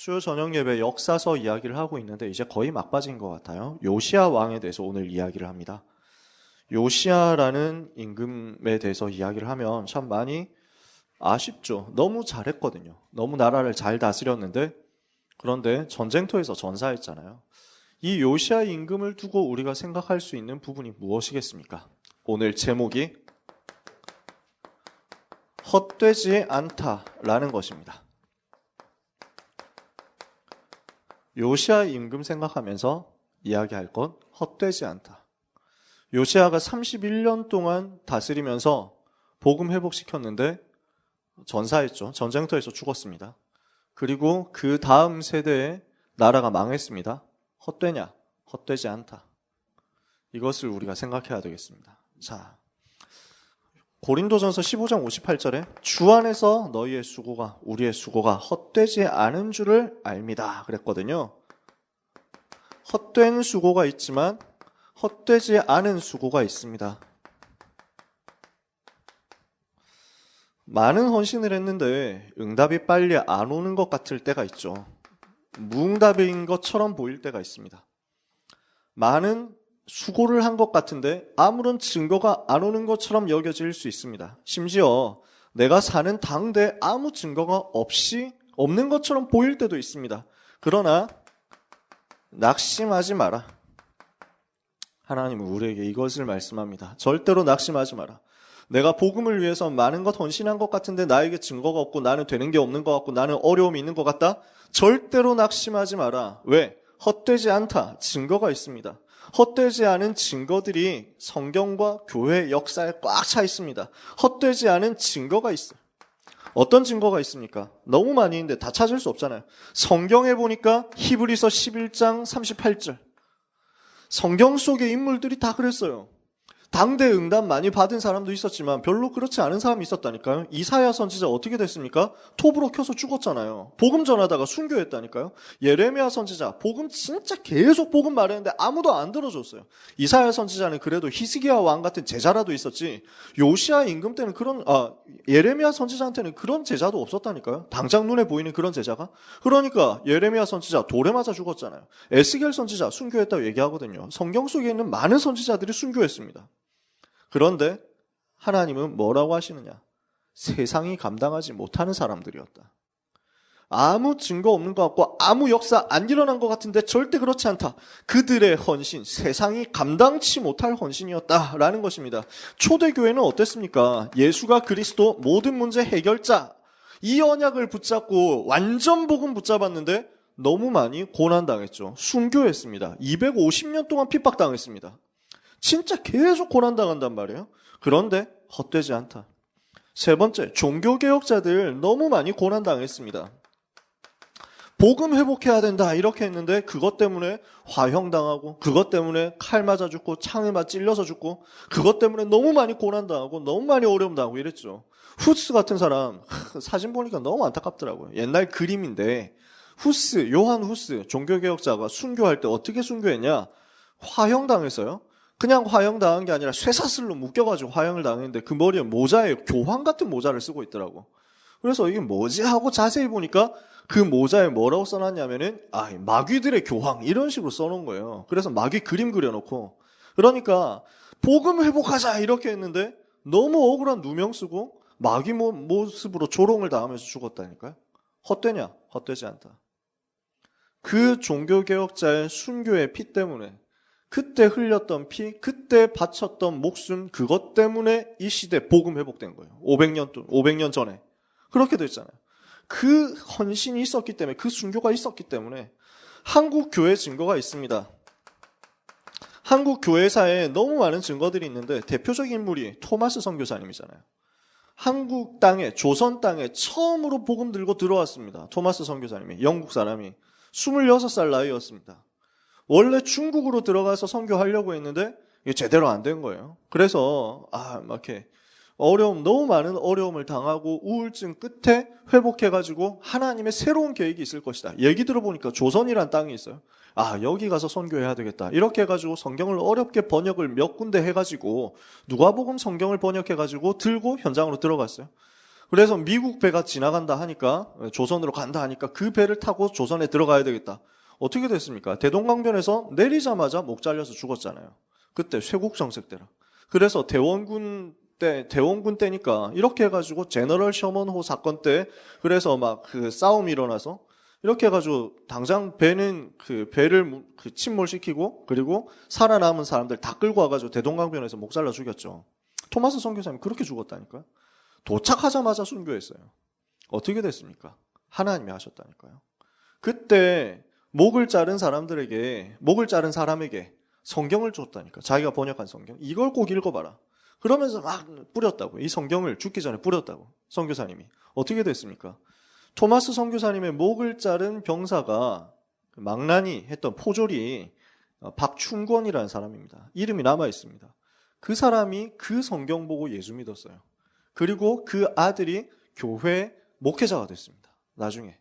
수요 저녁 예배 역사서 이야기를 하고 있는데 이제 거의 막바지인 것 같아요. 요시야 왕에 대해서 오늘 이야기를 합니다. 요시야라는 임금에 대해서 이야기를 하면 참 많이 아쉽죠. 너무 잘했거든요. 너무 나라를 잘 다스렸는데 그런데 전쟁터에서 전사했잖아요. 이 요시야 임금을 두고 우리가 생각할 수 있는 부분이 무엇이겠습니까? 오늘 제목이 헛되지 않다라는 것입니다. 요시야 임금 생각하면서 이야기할 것 헛되지 않다. 요시야가 31년 동안 다스리면서 복음 회복시켰는데 전사했죠. 전쟁터에서 죽었습니다. 그리고 그 다음 세대의 나라가 망했습니다. 헛되냐? 헛되지 않다. 이것을 우리가 생각해야 되겠습니다. 자, 고린도전서 15장 58절에 주 안에서 너희의 수고가 우리의 수고가 헛되지 않은 줄을 알미다 그랬거든요. 헛된 수고가 있지만 헛되지 않은 수고가 있습니다. 많은 헌신을 했는데 응답이 빨리 안 오는 것 같을 때가 있죠. 무응답인 것처럼 보일 때가 있습니다. 많은 수고를 한 것 같은데 아무런 증거가 안 오는 것처럼 여겨질 수 있습니다. 심지어 내가 사는 당대에 아무 증거가 없는 것처럼 보일 때도 있습니다. 그러나 낙심하지 마라. 하나님은 우리에게 이것을 말씀합니다. 절대로 낙심하지 마라. 내가 복음을 위해서 많은 것 헌신한 것 같은데 나에게 증거가 없고 나는 되는 게 없는 것 같고 나는 어려움이 있는 것 같다? 절대로 낙심하지 마라. 왜? 헛되지 않다. 증거가 있습니다. 헛되지 않은 증거들이 성경과 교회 역사에 꽉 차 있습니다. 헛되지 않은 증거가 있어요. 어떤 증거가 있습니까? 너무 많이 있는데 다 찾을 수 없잖아요. 성경에 보니까 히브리서 11장 38절. 성경 속의 인물들이 다 그랬어요. 당대 응답 많이 받은 사람도 있었지만 별로 그렇지 않은 사람이 있었다니까요. 이사야 선지자 어떻게 됐습니까? 톱으로 켜서 죽었잖아요. 복음 전하다가 순교했다니까요. 예레미야 선지자 복음 진짜 계속 복음 말했는데 아무도 안 들어줬어요. 이사야 선지자는 그래도 히스기야 왕 같은 제자라도 있었지. 요시야 임금 때는 예레미야 선지자한테는 그런 제자도 없었다니까요. 당장 눈에 보이는 그런 제자가. 그러니까 예레미야 선지자 돌에 맞아 죽었잖아요. 에스겔 선지자 순교했다고 얘기하거든요. 성경 속에 있는 많은 선지자들이 순교했습니다. 그런데 하나님은 뭐라고 하시느냐? 세상이 감당하지 못하는 사람들이었다. 아무 증거 없는 것 같고 아무 역사 안 일어난 것 같은데 절대 그렇지 않다. 그들의 헌신, 세상이 감당치 못할 헌신이었다라는 것입니다. 초대교회는 어땠습니까? 예수가 그리스도 모든 문제 해결자. 이 언약을 붙잡고 완전 복음 붙잡았는데 너무 많이 고난당했죠. 순교했습니다. 250년 동안 핍박당했습니다. 진짜 계속 고난당한단 말이에요. 그런데 헛되지 않다. 세 번째, 종교개혁자들 너무 많이 고난당했습니다. 복음 회복해야 된다 이렇게 했는데 그것 때문에 화형당하고 그것 때문에 칼 맞아 죽고 창에 맞 찔려서 죽고 그것 때문에 너무 많이 고난당하고 너무 많이 어려움 당하고 이랬죠. 후스 같은 사람 사진 보니까 너무 안타깝더라고요. 옛날 그림인데 요한 후스 종교개혁자가 순교할 때 어떻게 순교했냐? 화형당했어요. 그냥 화형당한 게 아니라 쇠사슬로 묶여가지고 화형을 당했는데 그 머리에 모자에 교황 같은 모자를 쓰고 있더라고. 그래서 이게 뭐지 하고 자세히 보니까 그 모자에 뭐라고 써놨냐면은 마귀들의 교황 이런 식으로 써놓은 거예요. 그래서 마귀 그림 그려놓고 그러니까 복음 회복하자 이렇게 했는데 너무 억울한 누명 쓰고 마귀 모습으로 조롱을 당하면서 죽었다니까요. 헛되냐? 헛되지 않다. 그 종교개혁자의 순교의 피 때문에 그때 흘렸던 피, 그때 바쳤던 목숨, 그것 때문에 이 시대 복음 회복된 거예요. 500년 전에. 그렇게 됐잖아요. 그 헌신이 있었기 때문에, 그 순교가 있었기 때문에 한국 교회 증거가 있습니다. 한국 교회사에 너무 많은 증거들이 있는데 대표적인 인물이 토마스 선교사님이잖아요. 한국 땅에, 조선 땅에 처음으로 복음 들고 들어왔습니다. 토마스 선교사님이, 영국 사람이 26살 나이였습니다. 원래 중국으로 들어가서 선교하려고 했는데 이게 제대로 안 된 거예요. 그래서 이렇게 너무 많은 어려움을 당하고 우울증 끝에 회복해가지고 하나님의 새로운 계획이 있을 것이다. 얘기 들어보니까 조선이란 땅이 있어요. 여기 가서 선교해야 되겠다. 이렇게 해가지고 성경을 어렵게 번역을 몇 군데 해가지고 누가복음 성경을 번역해가지고 들고 현장으로 들어갔어요. 그래서 미국 배가 지나간다 하니까, 조선으로 간다 하니까 그 배를 타고 조선에 들어가야 되겠다. 어떻게 됐습니까? 대동강변에서 내리자마자 목 잘려서 죽었잖아요. 그때 쇄국정색 때라. 그래서 대원군 때니까 이렇게 해가지고 제너럴 셔먼호 사건 때 그래서 막 그 싸움이 일어나서 이렇게 해가지고 당장 배는 그 배를 침몰시키고 그리고 살아남은 사람들 다 끌고 와가지고 대동강변에서 목 잘라 죽였죠. 토마스 선교사님 그렇게 죽었다니까요. 도착하자마자 순교했어요. 어떻게 됐습니까? 하나님이 하셨다니까요. 그때 목을 자른 사람에게 성경을 줬다니까. 자기가 번역한 성경. 이걸 꼭 읽어봐라. 그러면서 막 뿌렸다고. 이 성경을 죽기 전에 뿌렸다고. 선교사님이. 어떻게 됐습니까? 토마스 선교사님의 목을 자른 병사가 망나니 했던 포졸이 박충권이라는 사람입니다. 이름이 남아 있습니다. 그 사람이 그 성경 보고 예수 믿었어요. 그리고 그 아들이 교회 목회자가 됐습니다. 나중에.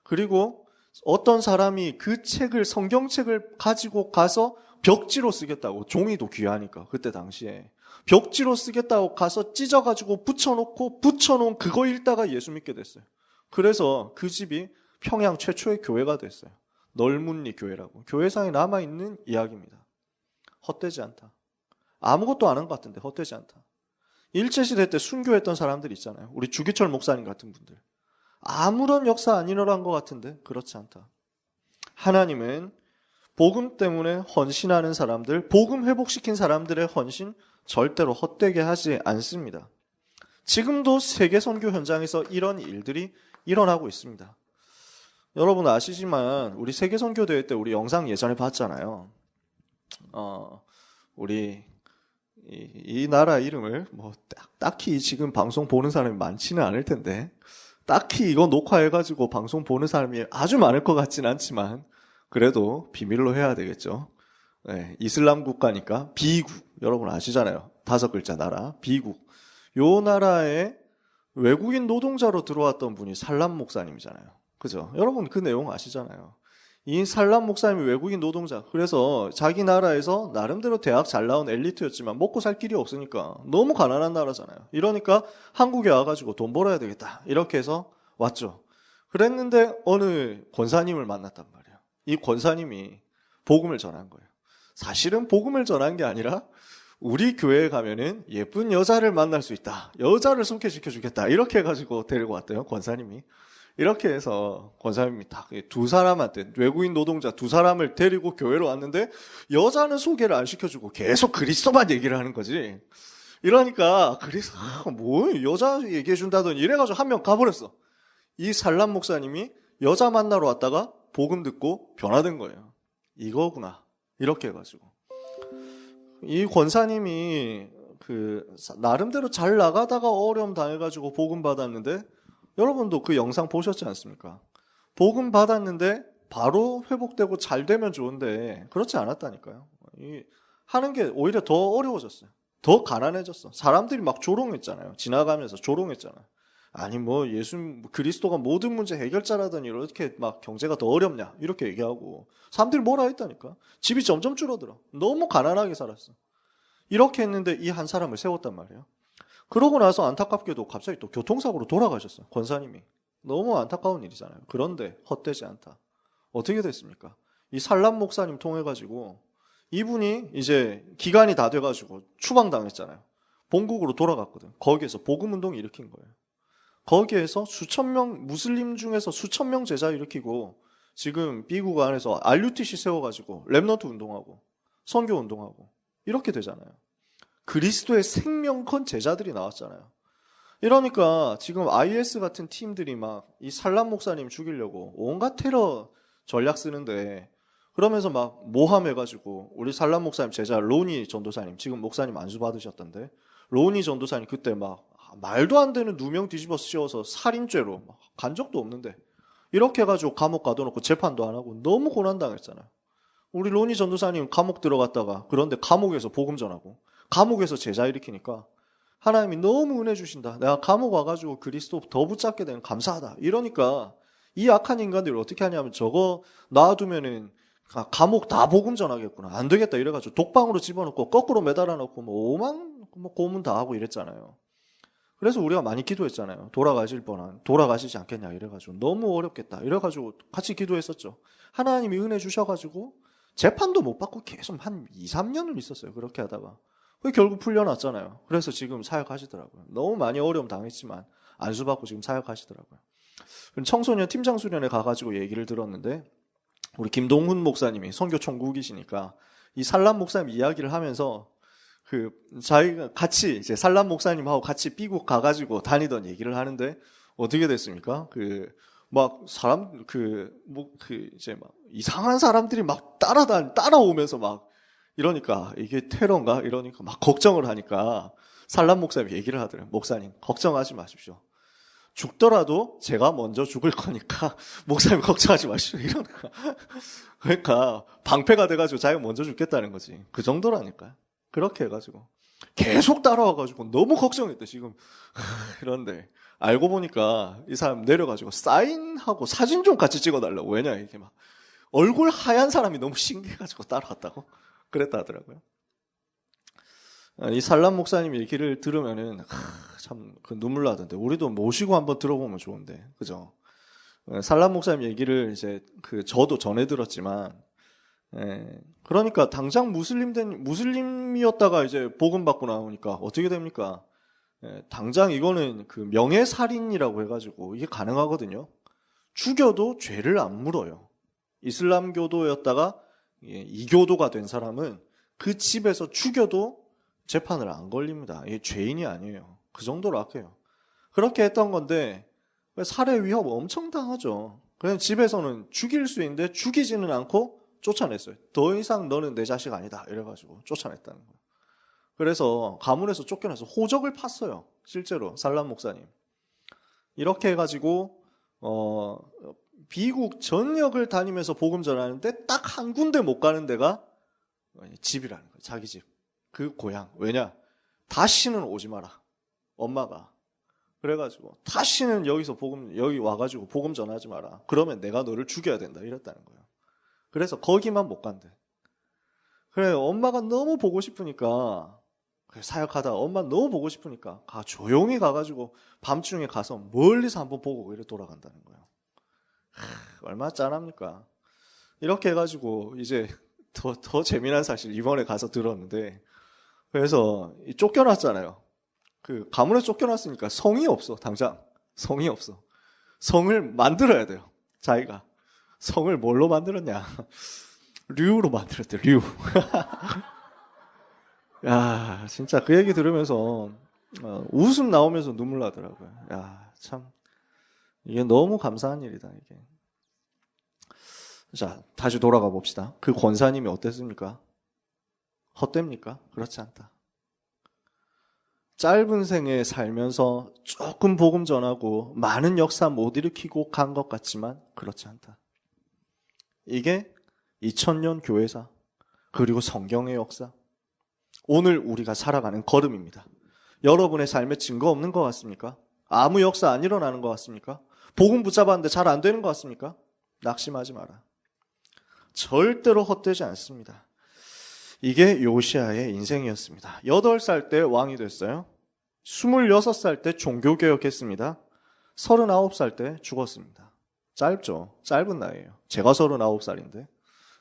그리고 어떤 사람이 그 성경책을 가지고 가서 벽지로 쓰겠다고, 종이도 귀하니까, 그때 당시에. 벽지로 쓰겠다고 가서 찢어가지고 붙여놓은 그거 읽다가 예수 믿게 됐어요. 그래서 그 집이 평양 최초의 교회가 됐어요. 널문리 교회라고. 교회상에 남아있는 이야기입니다. 헛되지 않다. 아무것도 안 한 것 같은데 헛되지 않다. 일제시대 때 순교했던 사람들 있잖아요. 우리 주기철 목사님 같은 분들. 아무런 역사 안 일어난 것 같은데 그렇지 않다. 하나님은 복음 때문에 헌신하는 사람들, 복음 회복시킨 사람들의 헌신 절대로 헛되게 하지 않습니다. 지금도 세계 선교 현장에서 이런 일들이 일어나고 있습니다. 여러분 아시지만 우리 세계 선교 대회 때 우리 영상 예전에 봤잖아요. 우리 이 나라 이름을 뭐 딱히 지금 방송 보는 사람이 많지는 않을 텐데 딱히 이거 녹화해가지고 방송 보는 사람이 아주 많을 것 같진 않지만 그래도 비밀로 해야 되겠죠. 네, 이슬람 국가니까 비국 여러분 아시잖아요. 5글자 나라 비국. 요 나라에 외국인 노동자로 들어왔던 분이 살람 목사님이잖아요. 그죠? 여러분 그 내용 아시잖아요. 이 살람 목사님이 외국인 노동자. 그래서 자기 나라에서 나름대로 대학 잘 나온 엘리트였지만 먹고 살 길이 없으니까 너무 가난한 나라잖아요. 이러니까 한국에 와가지고 돈 벌어야 되겠다. 이렇게 해서 왔죠. 그랬는데 어느 권사님을 만났단 말이에요. 이 권사님이 복음을 전한 거예요. 사실은 복음을 전한 게 아니라 우리 교회에 가면은 예쁜 여자를 만날 수 있다. 여자를 소개시켜 주겠다. 이렇게 해가지고 데리고 왔대요. 권사님이. 이렇게 해서 권사님이 딱 두 사람한테 외국인 노동자 두 사람을 데리고 교회로 왔는데 여자는 소개를 안 시켜주고 계속 그리스도만 얘기를 하는 거지. 이러니까 뭐 여자 얘기해 준다더니 이래가지고 한 명 가버렸어. 이 살람 목사님이 여자 만나러 왔다가 복음 듣고 변화된 거예요. 이거구나. 이렇게 해가지고 이 권사님이 나름대로 잘 나가다가 어려움 당해가지고 복음 받았는데 여러분도 그 영상 보셨지 않습니까? 복음 받았는데 바로 회복되고 잘 되면 좋은데 그렇지 않았다니까요. 하는 게 오히려 더 어려워졌어요. 더 가난해졌어. 사람들이 막 조롱했잖아요. 지나가면서 조롱했잖아요. 아니 뭐 그리스도가 모든 문제 해결자라더니 이렇게 막 경제가 더 어렵냐 이렇게 얘기하고 사람들이 뭐라 했다니까. 집이 점점 줄어들어. 너무 가난하게 살았어. 이렇게 했는데 이 한 사람을 세웠단 말이에요. 그러고 나서 안타깝게도 갑자기 또 교통사고로 돌아가셨어요. 권사님이. 너무 안타까운 일이잖아요. 그런데 헛되지 않다. 어떻게 됐습니까? 이 살람 목사님 통해가지고 이분이 이제 기간이 다 돼가지고 추방당했잖아요. 본국으로 돌아갔거든. 거기에서 복음운동을 일으킨 거예요. 거기에서 무슬림 중에서 수천 명 제자 일으키고 지금 미국 안에서 RUTC 세워가지고 랩넌트 운동하고 선교 운동하고 이렇게 되잖아요. 그리스도의 생명컨 제자들이 나왔잖아요. 이러니까 지금 IS 같은 팀들이 막 이 살람 목사님 죽이려고 온갖 테러 전략 쓰는데 그러면서 막 모함해가지고 우리 살람 목사님 제자 로니 전도사님 지금 목사님 안수 받으셨던데 로니 전도사님 그때 막 말도 안 되는 누명 뒤집어 씌워서 살인죄로 막 간 적도 없는데 이렇게 해가지고 감옥 가둬놓고 재판도 안 하고 너무 고난당했잖아요. 우리 로니 전도사님 감옥 들어갔다가 그런데 감옥에서 복음 전하고 감옥에서 제자 일으키니까 하나님이 너무 은혜 주신다. 내가 감옥 와가지고 그리스도 더 붙잡게 되면 감사하다. 이러니까 이 악한 인간들이 어떻게 하냐면 저거 놔두면은 감옥 다 복음 전하겠구나. 안 되겠다. 이래가지고 독방으로 집어넣고 거꾸로 매달아 놓고 뭐 고문 다 하고 이랬잖아요. 그래서 우리가 많이 기도했잖아요. 돌아가시지 않겠냐 이래가지고 너무 어렵겠다 이래가지고 같이 기도했었죠. 하나님이 은혜 주셔가지고 재판도 못 받고 계속 한 2, 3년을 있었어요. 그렇게 하다가 결국 풀려났잖아요. 그래서 지금 사역하시더라고요. 너무 많이 어려움 당했지만 안수받고 지금 사역하시더라고요. 청소년 팀장 수련회 가가지고 얘기를 들었는데 우리 김동훈 목사님이 선교 총국이시니까 이 살람 목사님 이야기를 하면서 자기가 같이 이제 살람 목사님하고 같이 미국 가가지고 다니던 얘기를 하는데 어떻게 됐습니까? 이제 막 이상한 사람들이 막 따라오면서 막 이러니까 이게 테러인가? 이러니까 막 걱정을 하니까 살람 목사님이 얘기를 하더래요. 목사님, 걱정하지 마십시오. 죽더라도 제가 먼저 죽을 거니까 목사님 걱정하지 마십시오. 이러니까. 그러니까 방패가 돼가지고 자기가 먼저 죽겠다는 거지. 그 정도라니까요. 그렇게 해가지고 계속 따라와가지고 너무 걱정했대 지금. 이런데 알고 보니까 이 사람 내려가지고 사인하고 사진 좀 같이 찍어달라고. 왜냐 이게 막 얼굴 하얀 사람이 너무 신기해가지고 따라왔다고 그랬다 하더라고요. 이 살람 목사님 얘기를 들으면은 참 눈물 나던데 우리도 모시고 한번 들어보면 좋은데 그죠? 살람 목사님 얘기를 이제 저도 전해 들었지만 그러니까 당장 무슬림이었다가 이제 복음 받고 나오니까 어떻게 됩니까? 당장 이거는 명예살인이라고 해가지고 이게 가능하거든요. 죽여도 죄를 안 물어요. 이슬람교도였다가 이교도가 된 사람은 그 집에서 죽여도 재판을 안 걸립니다. 이게 죄인이 아니에요. 그 정도로 악해요. 그렇게 했던 건데 살해 위협 엄청 당하죠. 그냥 집에서는 죽일 수 있는데 죽이지는 않고 쫓아냈어요. 더 이상 너는 내 자식 아니다 이래가지고 쫓아냈다는 거예요. 그래서 가문에서 쫓겨나서 호적을 팠어요. 실제로 살람 목사님. 이렇게 해가지고 미국 전역을 다니면서 복음 전하는데 딱 한 군데 못 가는 데가 집이라는 거예요. 자기 집. 그 고향. 왜냐? 다시는 오지 마라. 엄마가. 그래가지고 다시는 여기 와가지고 복음 전하지 마라. 그러면 내가 너를 죽여야 된다. 이랬다는 거예요. 그래서 거기만 못 간대. 그래, 엄마가 너무 보고 싶으니까, 사역하다가 엄마 너무 보고 싶으니까, 조용히 가가지고 밤중에 가서 멀리서 한번 보고 이래 돌아간다는 거예요. 얼마나 짠합니까? 이렇게 해가지고, 이제 더 재미난 사실 이번에 가서 들었는데, 그래서 쫓겨났잖아요. 가문에 쫓겨났으니까 성이 없어, 당장. 성이 없어. 성을 만들어야 돼요. 자기가. 성을 뭘로 만들었냐? 류로 만들었대, 류. 야, 진짜 그 얘기 들으면서 웃음 나오면서 눈물 나더라고요. 야, 참 이게 너무 감사한 일이다, 이게. 자, 다시 돌아가 봅시다. 그 권사님이 어땠습니까? 헛됩니까? 그렇지 않다. 짧은 생에 살면서 조금 복음 전하고 많은 역사 못 일으키고 간 것 같지만 그렇지 않다. 이게 2000년 교회사 그리고 성경의 역사, 오늘 우리가 살아가는 걸음입니다. 여러분의 삶에 증거 없는 것 같습니까? 아무 역사 안 일어나는 것 같습니까? 복음 붙잡았는데 잘 안 되는 것 같습니까? 낙심하지 마라. 절대로 헛되지 않습니다. 이게 요시아의 인생이었습니다. 8살 때 왕이 됐어요. 26살 때 종교개혁했습니다. 39살 때 죽었습니다. 짧죠. 짧은 나이에요. 제가 39살인데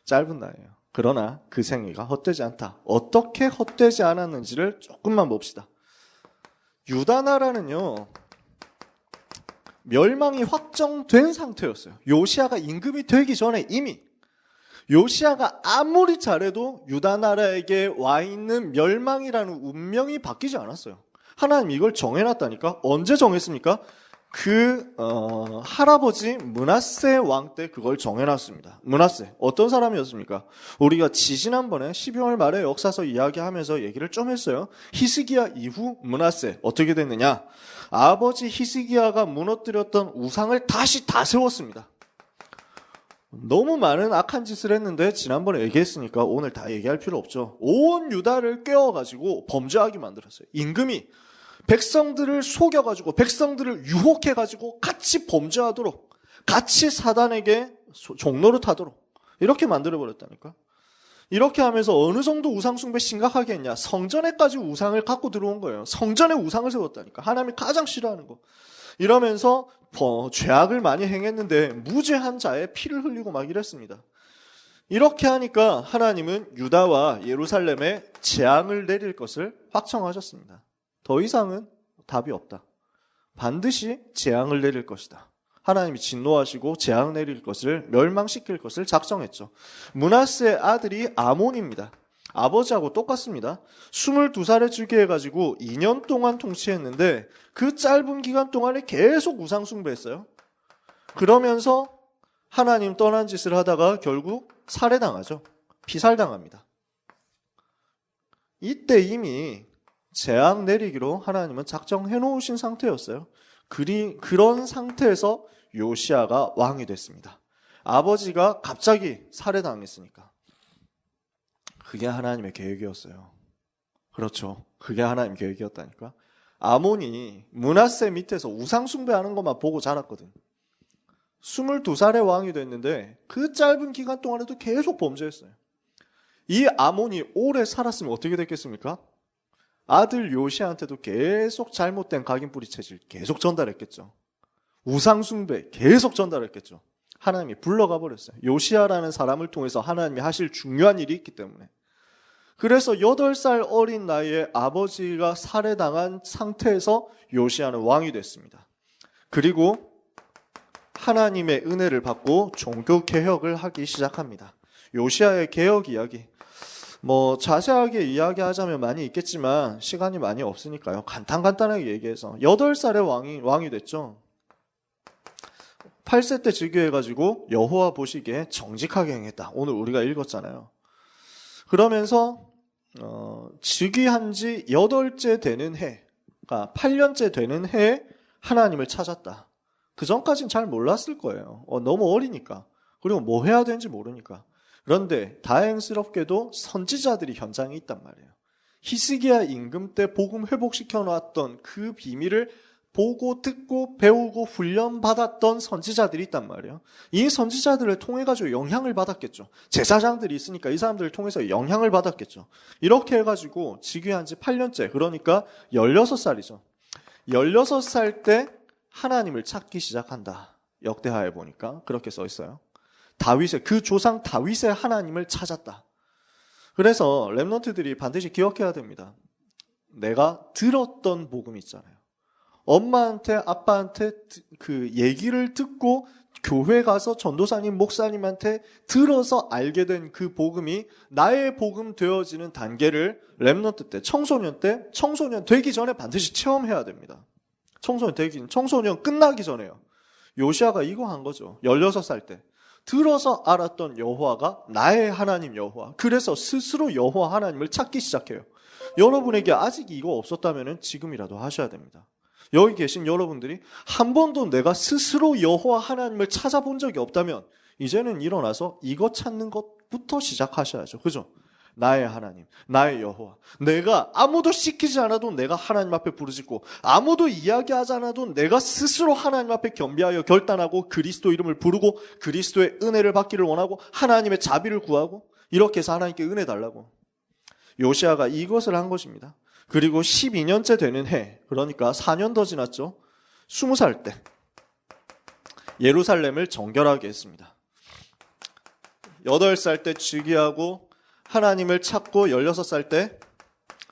짧은 나이에요. 그러나 그 생애가 헛되지 않다. 어떻게 헛되지 않았는지를 조금만 봅시다. 유다 나라는요, 멸망이 확정된 상태였어요. 요시아가 임금이 되기 전에 이미 요시아가 아무리 잘해도 유다 나라에게 와 있는 멸망이라는 운명이 바뀌지 않았어요. 하나님 이걸 정해놨다니까. 언제 정했습니까? 할아버지 므낫세 왕 때 그걸 정해놨습니다. 므낫세 어떤 사람이었습니까? 우리가 지난번에 12월 말에 역사서 이야기하면서 얘기를 좀 했어요. 히스기야 이후 므낫세 어떻게 됐느냐? 아버지 히스기야가 무너뜨렸던 우상을 다시 다 세웠습니다. 너무 많은 악한 짓을 했는데 지난번에 얘기했으니까 오늘 다 얘기할 필요 없죠. 온 유다를 깨워가지고 범죄하게 만들었어요. 임금이 백성들을 속여가지고 백성들을 유혹해가지고 같이 범죄하도록, 같이 사단에게 종로를 타도록 이렇게 만들어버렸다니까. 이렇게 하면서 어느 정도 우상숭배 심각하게 했냐. 성전에까지 우상을 갖고 들어온 거예요. 성전에 우상을 세웠다니까. 하나님이 가장 싫어하는 거. 이러면서 죄악을 많이 행했는데 무죄한 자의 피를 흘리고 막 이랬습니다. 이렇게 하니까 하나님은 유다와 예루살렘에 재앙을 내릴 것을 확정하셨습니다. 더 이상은 답이 없다. 반드시 재앙을 내릴 것이다. 하나님이 진노하시고 재앙 내릴 것을, 멸망시킬 것을 작정했죠. 므낫세의 아들이 아몬입니다. 아버지하고 똑같습니다. 22살에 즉위해가지고 2년 동안 통치했는데 그 짧은 기간 동안에 계속 우상 숭배했어요. 그러면서 하나님 떠난 짓을 하다가 결국 살해당하죠. 피살당합니다. 이때 이미 재앙 내리기로 하나님은 작정해 놓으신 상태였어요. 그런 상태에서 요시야가 왕이 됐습니다. 아버지가 갑자기 살해당했으니까. 그게 하나님의 계획이었어요. 그렇죠. 그게 하나님 계획이었다니까. 아몬이 므낫세 밑에서 우상 숭배하는 것만 보고 자랐거든. 22살에 왕이 됐는데 그 짧은 기간 동안에도 계속 범죄했어요. 이 아몬이 오래 살았으면 어떻게 됐겠습니까? 아들 요시야한테도 계속 잘못된 각인뿌리 체질 계속 전달했겠죠. 우상 숭배 계속 전달했겠죠. 하나님이 불러가 버렸어요. 요시야라는 사람을 통해서 하나님이 하실 중요한 일이 있기 때문에. 그래서 8살 어린 나이에 아버지가 살해당한 상태에서 요시야는 왕이 됐습니다. 그리고 하나님의 은혜를 받고 종교 개혁을 하기 시작합니다. 요시야의 개혁 이야기. 자세하게 이야기하자면 많이 있겠지만 시간이 많이 없으니까요. 간단하게 얘기해서 8살에 왕이 됐죠. 8세 때 즉위해가지고 여호와 보시기에 정직하게 행했다. 오늘 우리가 읽었잖아요. 그러면서 즉위한 지 8째 되는 해, 그러니까 8년째 되는 해에 하나님을 찾았다. 그 전까지는 잘 몰랐을 거예요. 너무 어리니까. 그리고 뭐 해야 되는지 모르니까. 그런데 다행스럽게도 선지자들이 현장에 있단 말이에요. 히스기야 임금 때 복음 회복시켜 놨던 그 비밀을 보고 듣고 배우고 훈련받았던 선지자들이 있단 말이에요. 이 선지자들을 통해 가지고 영향을 받았겠죠. 제사장들이 있으니까 이 사람들을 통해서 영향을 받았겠죠. 이렇게 해가지고 즉위한 지 8년째, 그러니까 16살이죠. 16살 때 하나님을 찾기 시작한다. 역대하에 보니까 그렇게 써 있어요. 그 조상 다윗의 하나님을 찾았다. 그래서 렘넌트들이 반드시 기억해야 됩니다. 내가 들었던 복음 있잖아요. 엄마한테 아빠한테 그 얘기를 듣고 교회 가서 전도사님 목사님한테 들어서 알게 된 그 복음이 나의 복음 되어지는 단계를 렘넌트 때, 청소년 되기 전에 반드시 체험해야 됩니다. 청소년 끝나기 전에요. 요시야가 이거 한 거죠. 16살 때 들어서 알았던 여호와가 나의 하나님 여호와. 그래서 스스로 여호와 하나님을 찾기 시작해요. 여러분에게 아직 이거 없었다면 지금이라도 하셔야 됩니다. 여기 계신 여러분들이 한 번도 내가 스스로 여호와 하나님을 찾아본 적이 없다면 이제는 일어나서 이거 찾는 것부터 시작하셔야죠. 그죠? 나의 하나님, 나의 여호와. 내가 아무도 시키지 않아도 내가 하나님 앞에 부르짖고 아무도 이야기하지 않아도 내가 스스로 하나님 앞에 겸비하여 결단하고 그리스도 이름을 부르고 그리스도의 은혜를 받기를 원하고 하나님의 자비를 구하고 이렇게 해서 하나님께 은혜 달라고. 요시야가 이것을 한 것입니다. 그리고 12년째 되는 해, 그러니까 4년 더 지났죠. 20살 때 예루살렘을 정결하게 했습니다. 8살 때 즉위하고 하나님을 찾고 16살 때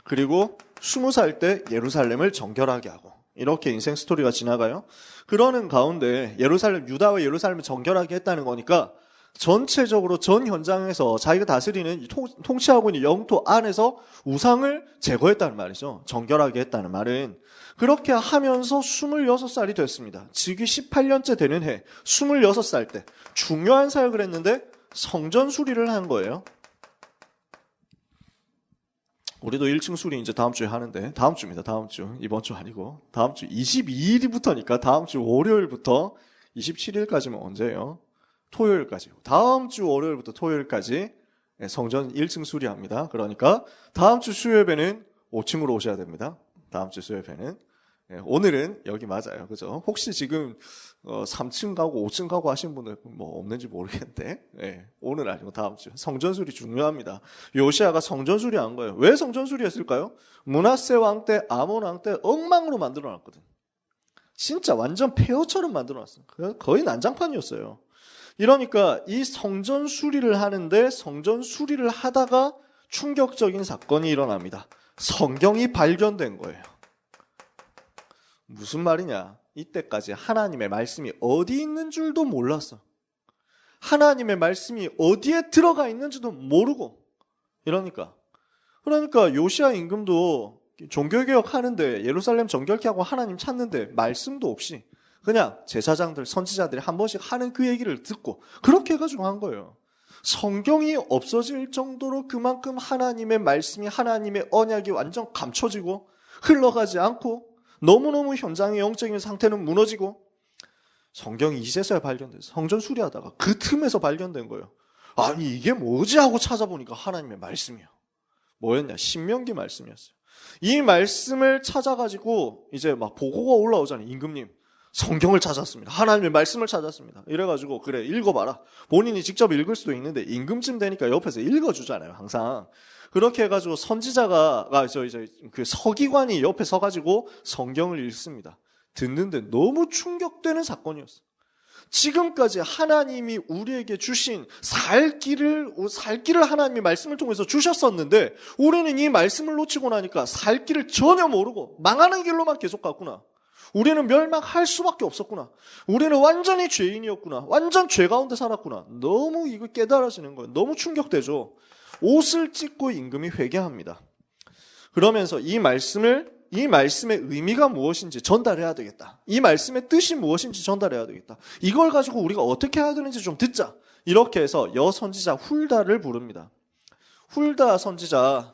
그리고 20살 때 예루살렘을 정결하게 하고 이렇게 인생 스토리가 지나가요. 그러는 가운데 유다와 예루살렘을 정결하게 했다는 거니까 전체적으로 전 현장에서 자기가 다스리는 통치하고 있는 영토 안에서 우상을 제거했다는 말이죠. 정결하게 했다는 말은 그렇게 하면서 26살이 됐습니다. 즉위 18년째 되는 해 26살 때 중요한 사역을 했는데 성전 수리를 한 거예요. 우리도 1층 수리 이제 다음 주에 하는데 다음 주입니다. 다음 주. 이번 주 아니고 다음 주 22일부터니까 다음 주 월요일부터 27일까지면 언제예요? 토요일까지. 다음 주 월요일부터 토요일까지 성전 1층 수리합니다. 그러니까 다음 주 수요예배는 5층으로 오셔야 됩니다. 다음 주 수요예배는. 예, 오늘은 여기 맞아요. 그죠? 혹시 지금 3층 가고 5층 가고 하신 분들 뭐 없는지 모르겠는데, 예, 오늘 아니고 다음 주 성전수리 중요합니다. 요시아가 성전수리 한 거예요. 왜 성전수리 했을까요? 므낫세 왕 때, 아몬 왕 때 엉망으로 만들어놨거든. 진짜 완전 폐허처럼 만들어놨어요. 거의 난장판이었어요. 이러니까 이 성전 수리를 하는데 성전 수리를 하다가 충격적인 사건이 일어납니다. 성경이 발견된 거예요. 무슨 말이냐? 이때까지 하나님의 말씀이 어디 있는 줄도 몰랐어. 하나님의 말씀이 어디에 들어가 있는지도 모르고. 그러니까 요시야 임금도 종교개혁 하는데 예루살렘 정결케 하고 하나님 찾는데 말씀도 없이 그냥 제사장들, 선지자들이 한 번씩 하는 그 얘기를 듣고 그렇게 해가지고 한 거예요. 성경이 없어질 정도로 그만큼 하나님의 말씀이, 하나님의 언약이 완전 감춰지고 흘러가지 않고 너무너무 현장의 영적인 상태는 무너지고 성경이 이제서야 발견돼서 성전 수리하다가 그 틈에서 발견된 거예요. 아니 이게 뭐지 하고 찾아보니까 하나님의 말씀이요. 뭐였냐? 신명기 말씀이었어요. 이 말씀을 찾아가지고 이제 막 보고가 올라오잖아요. 임금님 성경을 찾았습니다. 하나님의 말씀을 찾았습니다. 이래가지고 그래 읽어봐라. 본인이 직접 읽을 수도 있는데 임금쯤 되니까 옆에서 읽어주잖아요. 항상. 그렇게 해가지고 선지자가 그 서기관이 옆에 서가지고 성경을 읽습니다. 듣는데 너무 충격되는 사건이었어요. 지금까지 하나님이 우리에게 주신 살 길을 하나님의 말씀을 통해서 주셨었는데 우리는 이 말씀을 놓치고 나니까 살 길을 전혀 모르고 망하는 길로만 계속 갔구나. 우리는 멸망할 수밖에 없었구나. 우리는 완전히 죄인이었구나. 완전 죄 가운데 살았구나. 너무 이거 깨달아지는 거예요. 너무 충격되죠. 옷을 찢고 임금이 회개합니다. 그러면서 이 말씀의 의미가 무엇인지 전달해야 되겠다. 이 말씀의 뜻이 무엇인지 전달해야 되겠다. 이걸 가지고 우리가 어떻게 해야 되는지 좀 듣자. 이렇게 해서 여선지자 훌다를 부릅니다. 훌다 선지자,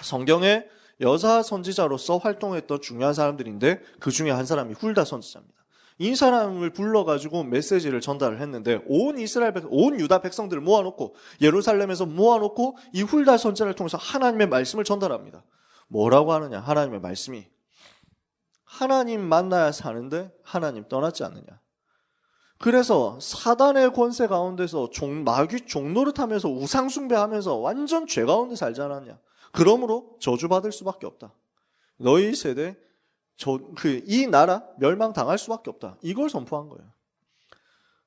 성경에 여자 선지자로서 활동했던 중요한 사람들인데 그 중에 한 사람이 훌다 선지자입니다. 이 사람을 불러가지고 메시지를 전달을 했는데 온 유다 백성들을 모아놓고 예루살렘에서 모아놓고 이 훌다 선지자를 통해서 하나님의 말씀을 전달합니다. 뭐라고 하느냐? 하나님의 말씀이 하나님 만나야 사는데 하나님 떠났지 않느냐. 그래서 사단의 권세 가운데서 마귀 종노릇하면서 우상숭배하면서 완전 죄 가운데 살지 않았냐. 그러므로 저주받을 수밖에 없다. 너희 세대 이 나라 멸망당할 수밖에 없다. 이걸 선포한 거예요.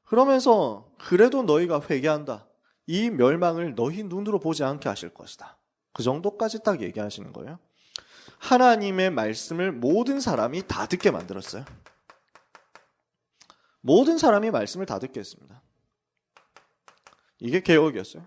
그러면서 그래도 너희가 회개한다. 이 멸망을 너희 눈으로 보지 않게 하실 것이다. 그 정도까지 딱 얘기하시는 거예요. 하나님의 말씀을 모든 사람이 다 듣게 만들었어요. 모든 사람이 말씀을 다 듣게 했습니다. 이게 개혁이었어요.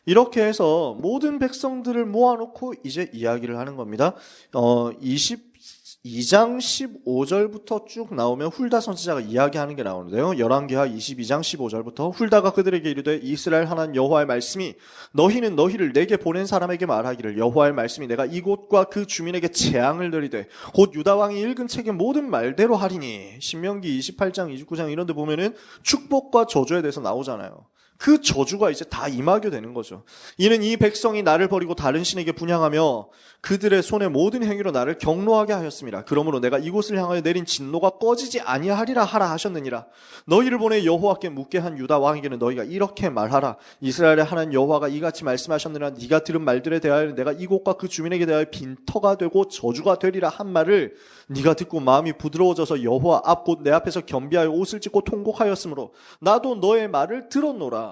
이렇게 해서 모든 백성들을 모아놓고 이제 이야기를 하는 겁니다. 22장 15절부터 쭉 나오면 훌다 선지자가 이야기하는 게 나오는데요. 열왕기하 22장 15절부터 훌다가 그들에게 이르되 이스라엘 하나님 여호와의 말씀이 너희는 너희를 내게 보낸 사람에게 말하기를 여호와의 말씀이 내가 이곳과 그 주민에게 재앙을 내리되 곧 유다 왕이 읽은 책의 모든 말대로 하리니. 신명기 28장 29장 이런 데 보면은 축복과 저주에 대해서 나오잖아요. 그 저주가 이제 다 임하게 되는 거죠. 이는 이 백성이 나를 버리고 다른 신에게 분향하며 그들의 손의 모든 행위로 나를 경노하게 하였습니다. 그러므로 내가 이곳을 향하여 내린 진노가 꺼지지 아니하리라 하라 하셨느니라. 너희를 보내 여호와께 묻게 한 유다 왕에게는 너희가 이렇게 말하라. 이스라엘의 하나님 여호와가 이같이 말씀하셨느니라. 네가 들은 말들에 대하여 내가 이곳과 그 주민에게 대하여 빈터가 되고 저주가 되리라 한 말을 네가 듣고 마음이 부드러워져서 여호와 앞 곧 내 앞에서 겸비하여 옷을 찢고 통곡하였으므로 나도 너의 말을 들었노라.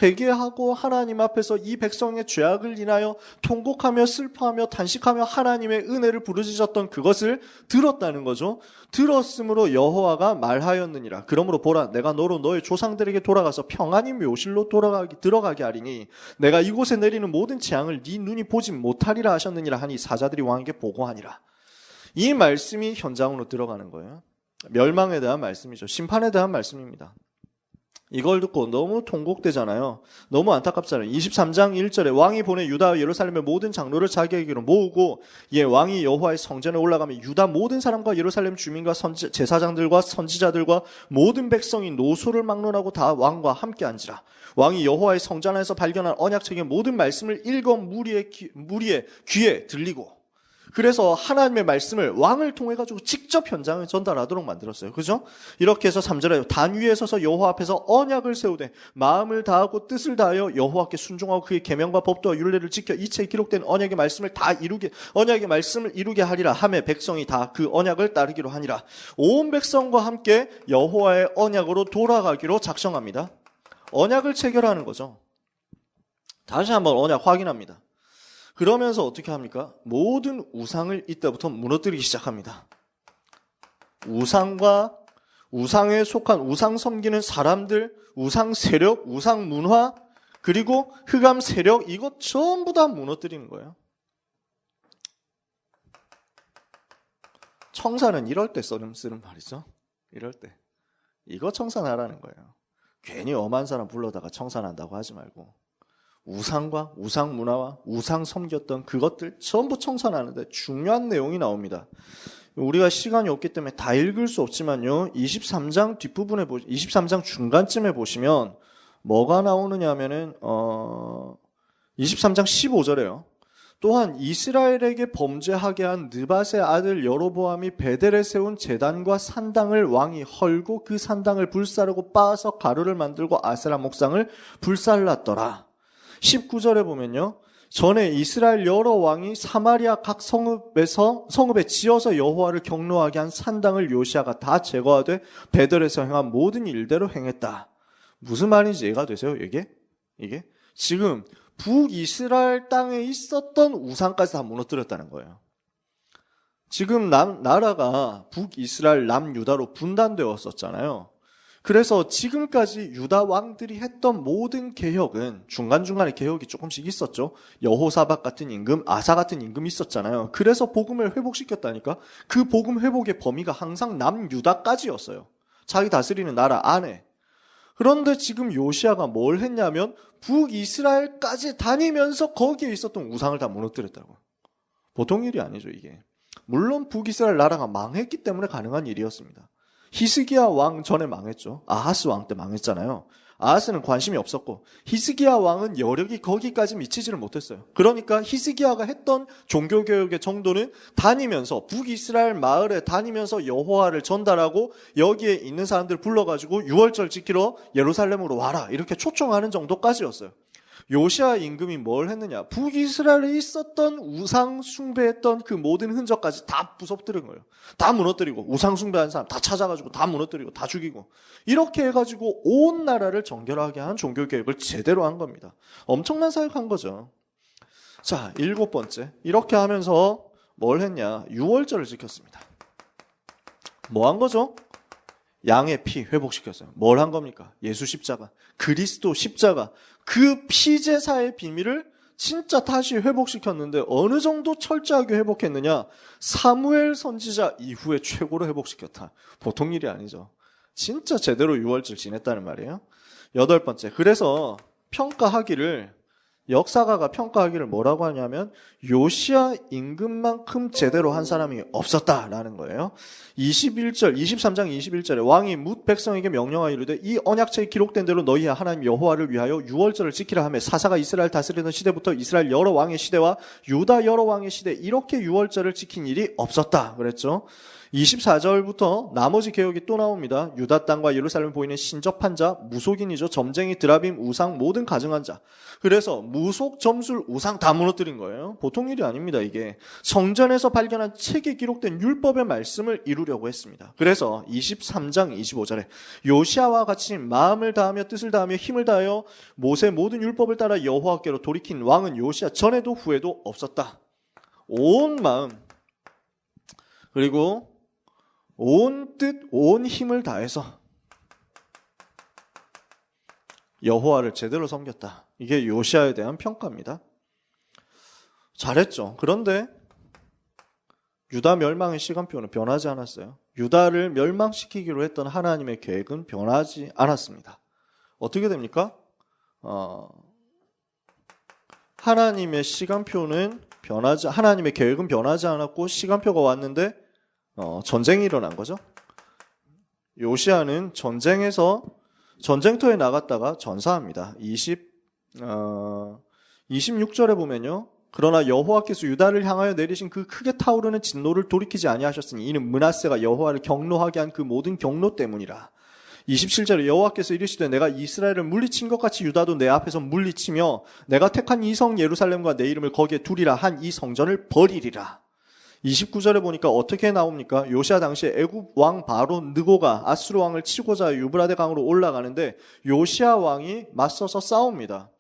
회개하고 하나님 앞에서 이 백성의 죄악을 인하여 통곡하며 슬퍼하며 단식하며 하나님의 은혜를 부르짖었던 그것을 들었다는 거죠. 들었으므로 여호와가 말하였느니라. 그러므로 보라, 내가 너로 너의 조상들에게 돌아가서 평안히 묘실로 들어가게 하리니 내가 이곳에 내리는 모든 재앙을 네 눈이 보지 못하리라 하셨느니라 하니 사자들이 왕에게 보고하니라. 이 말씀이 현장으로 들어가는 거예요. 멸망에 대한 말씀이죠. 심판에 대한 말씀입니다. 이걸 듣고 너무 통곡되잖아요. 너무 안타깝잖아요. 23장 1절에 왕이 보내 유다와 예루살렘의 모든 장로를 자기에게로 모으고 왕이 여호와의 성전에 올라가며 유다 모든 사람과 예루살렘 주민과 제사장들과 선지자들과 모든 백성이 노소를 막론하고 다 왕과 함께 앉으라. 왕이 여호와의 성전 안에서 발견한 언약책의 모든 말씀을 읽어 무리의 귀에 들리고 그래서 하나님의 말씀을 왕을 통해 가지고 직접 현장에 전달하도록 만들었어요. 그죠? 이렇게 해서 3절에 단 위에 서서 여호와 앞에서 언약을 세우되 마음을 다하고 뜻을 다하여 여호와께 순종하고 그의 계명과 법도와 율례를 지켜 이체에 기록된 언약의 말씀을 언약의 말씀을 이루게 하리라 하매 백성이 다 그 언약을 따르기로 하니라. 온 백성과 함께 여호와의 언약으로 돌아가기로 작정합니다. 언약을 체결하는 거죠. 다시 한번 언약 확인합니다. 그러면서 어떻게 합니까? 모든 우상을 이때부터 무너뜨리기 시작합니다. 우상에 속한 우상 섬기는 사람들, 우상 세력, 우상 문화, 그리고 흑암 세력, 이것 전부 다 무너뜨리는 거예요. 청사는 이럴 때 쓰는 말이죠. 이럴 때. 이거 청산하라는 거예요. 괜히 엄한 사람 불러다가 청산한다고 하지 말고 우상과 우상 문화와 우상 섬겼던 그것들 전부 청산하는데 중요한 내용이 나옵니다. 우리가 시간이 없기 때문에 다 읽을 수 없지만요. 23장 뒷부분에 23장 중간쯤에 보시면 뭐가 나오느냐 하면은 23장 15절에요. 또한 이스라엘에게 범죄하게 한 느밧의 아들 여로보암이 베델에 세운 제단과 산당을 왕이 헐고 그 산당을 불사르고 빻아서 가루를 만들고 아세라 목상을 불살랐더라. 19절에 보면요. 전에 이스라엘 여러 왕이 사마리아 각 성읍에 지어서 여호와를 경노하게 한 산당을 요시아가 다 제거하되 베델에서 행한 모든 일대로 행했다. 무슨 말인지 이해가 되세요? 이게 지금 북이스라엘 땅에 있었던 우상까지 다 무너뜨렸다는 거예요. 지금 나라가 북이스라엘 남유다로 분단되었었잖아요. 그래서 지금까지 유다 왕들이 했던 모든 개혁은 중간중간에 개혁이 조금씩 있었죠. 여호사밧 같은 임금, 아사 같은 임금이 있었잖아요. 그래서 복음을 회복시켰다니까. 그 복음 회복의 범위가 항상 남유다까지였어요. 자기 다스리는 나라 안에. 그런데 지금 요시아가 뭘 했냐면 북이스라엘까지 다니면서 거기에 있었던 우상을 다 무너뜨렸다고. 보통 일이 아니죠, 이게. 물론 북이스라엘 나라가 망했기 때문에 가능한 일이었습니다. 히스기야 왕 전에 망했죠. 아하스 왕 때 망했잖아요. 아하스는 관심이 없었고 히스기야 왕은 여력이 거기까지 미치지를 못했어요. 그러니까 히스기야가 했던 종교개혁의 정도는 다니면서 북이스라엘 마을에 다니면서 여호와를 전달하고 여기에 있는 사람들 불러가지고 유월절 지키러 예루살렘으로 와라 이렇게 초청하는 정도까지였어요. 요시아 임금이 뭘 했느냐? 북이스라엘에 있었던 우상 숭배했던 그 모든 흔적까지 다 부숴뜨린 거예요. 다 무너뜨리고 우상 숭배한 사람 다 찾아가지고 다 무너뜨리고 다 죽이고 이렇게 해가지고 온 나라를 정결하게 한 종교개혁을 제대로 한 겁니다. 엄청난 사역한 거죠. 자, 7번째. 이렇게 하면서 뭘 했냐? 유월절을 지켰습니다. 뭐 한 거죠? 양의 피 회복시켰어요. 뭘 한 겁니까? 예수 십자가, 그리스도 십자가, 그 피제사의 비밀을 진짜 다시 회복시켰는데 어느 정도 철저하게 회복했느냐? 사무엘 선지자 이후에 최고로 회복시켰다. 보통 일이 아니죠. 진짜 제대로 유월절 지냈다는 말이에요. 8번째. 그래서 역사가가 평가하기를 뭐라고 하냐면 요시아 임금만큼 제대로 한 사람이 없었다라는 거예요. 23장 21절에 왕이 뭇 백성에게 명령하여 이르되 이 언약책에 기록된 대로 너희 하나님 여호와를 위하여 유월절을 지키라 하며 사사가 이스라엘 다스리던 시대부터 이스라엘 여러 왕의 시대와 유다 여러 왕의 시대 이렇게 유월절을 지킨 일이 없었다 그랬죠. 24절부터 나머지 개혁이 또 나옵니다. 유다 땅과 예루살렘 보이는 신접한 자, 무속인이죠. 점쟁이, 드라빔, 우상, 모든 가증한 자. 그래서 무속, 점술, 우상 다 무너뜨린 거예요. 보통 일이 아닙니다, 이게. 성전에서 발견한 책에 기록된 율법의 말씀을 이루려고 했습니다. 그래서 23장 25절에 요시아와 같이 마음을 다하며 뜻을 다하며 힘을 다하여 모세 모든 율법을 따라 여호와께로 돌이킨 왕은 요시아 전에도 후에도 없었다. 온 마음 그리고 온 뜻, 온 힘을 다해서 여호와를 제대로 섬겼다. 이게 요시아에 대한 평가입니다. 잘했죠. 그런데 유다 멸망의 시간표는 변하지 않았어요. 유다를 멸망시키기로 했던 하나님의 계획은 변하지 않았습니다. 어떻게 됩니까? 하나님의 계획은 변하지 않았고 시간표가 왔는데 전쟁이 일어난 거죠. 요시아는 전쟁터에 나갔다가 전사합니다. 26절에 보면요. 그러나 여호와께서 유다를 향하여 내리신 그 크게 타오르는 진노를 돌이키지 아니하셨으니 이는 므낫세가 여호와를 경노하게 한 그 모든 경노 때문이라. 27절에 여호와께서 이르시되 내가 이스라엘을 물리친 것 같이 유다도 내 앞에서 물리치며 내가 택한 이 성 예루살렘과 내 이름을 거기에 두리라 한 이 성전을 버리리라. 29절에 보니까 어떻게 나옵니까? 요시아 당시에 애굽 왕 바로 느고가 아수르 왕을 치고자 유브라데 강으로 올라가는데 요시아 왕이 맞서서 싸웁니다.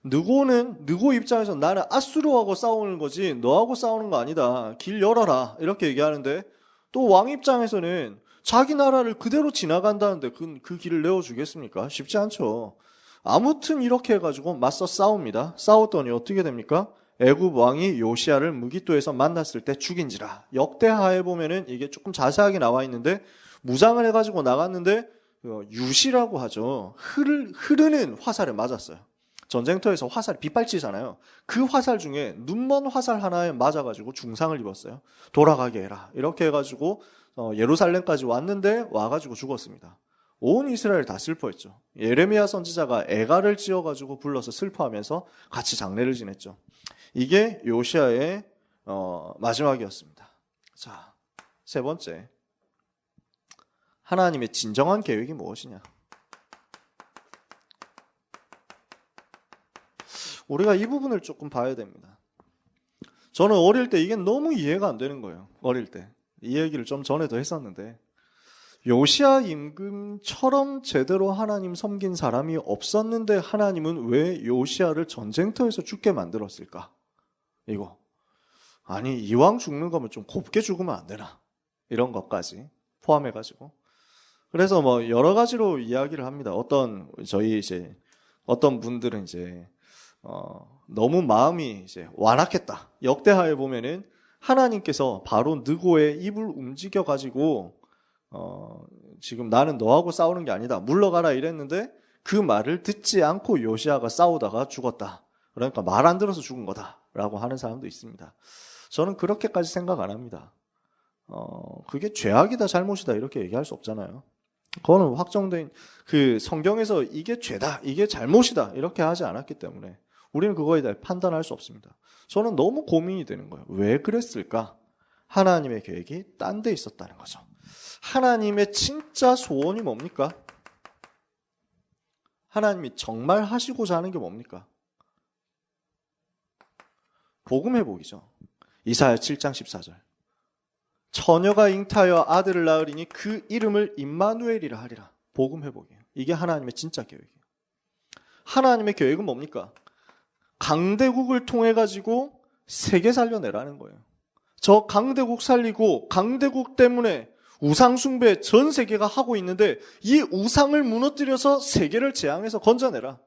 느고 입장에서 나는 아수르하고 싸우는 거지 너하고 싸우는 거 아니다. 길 열어라. 이렇게 얘기하는데 또 왕 입장에서는 자기 나라를 그대로 지나간다는데 그 길을 내어주겠습니까? 쉽지 않죠. 아무튼 이렇게 해가지고 맞서 싸웁니다. 싸웠더니 어떻게 됩니까? 애굽 왕이 요시아를 무기토에서 만났을 때 죽인지라. 역대하에 보면은 이게 조금 자세하게 나와 있는데 무장을 해가지고 나갔는데 유시라고 하죠. 흐르는 화살을 맞았어요. 전쟁터에서 화살 빗발치잖아요. 그 화살 중에 눈먼 화살 하나에 맞아가지고 중상을 입었어요. 돌아가게 해라. 이렇게 해가지고 예루살렘까지 왔는데 와가지고 죽었습니다. 온 이스라엘 다 슬퍼했죠. 예레미야 선지자가 애가를 지어가지고 불러서 슬퍼하면서 같이 장례를 지냈죠. 이게 요시아의 마지막이었습니다. 자, 세 번째. 하나님의 진정한 계획이 무엇이냐? 우리가 이 부분을 조금 봐야 됩니다. 저는 어릴 때 이게 너무 이해가 안 되는 거예요. 어릴 때. 이 얘기를 좀 전에도 했었는데 요시아 임금처럼 제대로 하나님 섬긴 사람이 없었는데 하나님은 왜 요시아를 전쟁터에서 죽게 만들었을까? 이거. 아니 이왕 죽는 거면 좀 곱게 죽으면 안 되나? 이런 것까지 포함해가지고. 그래서 뭐 여러 가지로 이야기를 합니다. 어떤 분들은 이제 너무 마음이 이제 완악했다. 역대하에 보면은 하나님께서 바로 느고의 입을 움직여가지고 지금 나는 너하고 싸우는 게 아니다. 물러가라 이랬는데 그 말을 듣지 않고 요시아가 싸우다가 죽었다. 그러니까 말 안 들어서 죽은 거다라고 하는 사람도 있습니다. 저는 그렇게까지 생각 안 합니다. 그게 죄악이다 잘못이다 이렇게 얘기할 수 없잖아요. 그거는 확정된 그 성경에서 이게 죄다 이게 잘못이다 이렇게 하지 않았기 때문에 우리는 그거에 대해 판단할 수 없습니다. 저는 너무 고민이 되는 거예요. 왜 그랬을까? 하나님의 계획이 딴 데 있었다는 거죠. 하나님의 진짜 소원이 뭡니까? 하나님이 정말 하시고자 하는 게 뭡니까? 복음 회복이죠. 이사야 7장 14절. 처녀가 잉타하여 아들을 낳으리니 그 이름을 임마누엘이라 하리라. 복음 회복이에요. 이게 하나님의 진짜 계획이에요. 하나님의 계획은 뭡니까? 강대국을 통해 가지고 세계 살려내라는 거예요. 저 강대국 살리고 강대국 때문에 우상 숭배 전 세계가 하고 있는데 이 우상을 무너뜨려서 세계를 재앙에서 건져내라.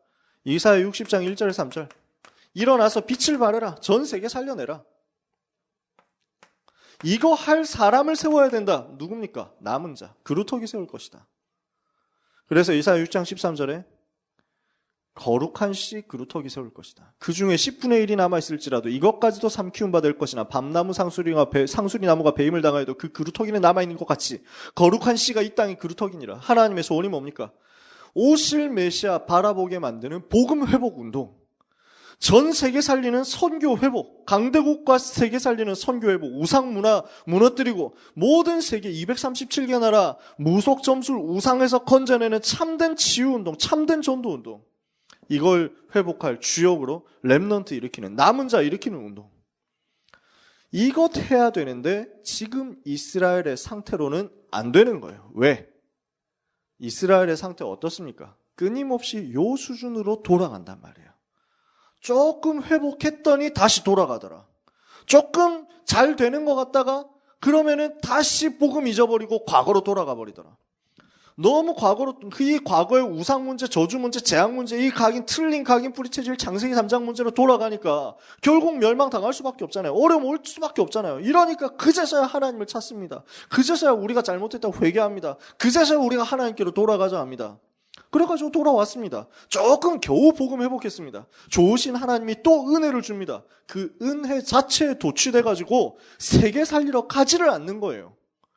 이사야 60장 1절 3절. 일어나서 빛을 발해라. 전 세계 살려내라. 이거 할 사람을 세워야 된다. 누굽니까? 남은 자. 그루터기 세울 것이다. 그래서 이사야 6장 13절에 거룩한 씨 그루터기 세울 것이다. 그 중에 10분의 1이 남아있을지라도 이것까지도 삼키운 바 될 것이나 밤나무 상수리나무가 배임을 당하여도 그 그루터기는 남아있는 것 같이 거룩한 씨가 이 땅의 그루터기니라. 하나님의 소원이 뭡니까? 오실 메시아 바라보게 만드는 복음 회복 운동. 전 세계 살리는 선교 회복, 강대국과 세계 살리는 선교 회복, 우상 문화 무너뜨리고 모든 세계 237개 나라 무속 점술 우상에서 건져내는 참된 치유 운동, 참된 전도 운동. 이걸 회복할 주역으로 렘넌트 일으키는 남은 자 일으키는 운동. 이것 해야 되는데 지금 이스라엘의 상태로는 안 되는 거예요. 왜? 이스라엘의 상태 어떻습니까? 끊임없이 요 수준으로 돌아간단 말이에요. 조금 회복했더니 다시 돌아가더라. 조금 잘 되는 것 같다가 그러면은 다시 복음 잊어버리고 과거로 돌아가 버리더라. 너무 과거로 이 과거의 우상 문제, 저주 문제, 재앙 문제, 이 틀린 각인 뿌리체질 창세기 3장 문제로 돌아가니까 결국 멸망당할 수밖에 없잖아요. 어려움 올 수밖에 없잖아요. 이러니까 그제서야 하나님을 찾습니다. 그제서야 우리가 잘못했다고 회개합니다. 그제서야 우리가 하나님께로 돌아가자 합니다. 그래가지고 돌아왔습니다. 조금 겨우 복음 회복했습니다. 좋으신 하나님이 또 은혜를 줍니다. 그 은혜 자체에 도취돼가지고 세계 살리러 가지를 않는 거예요.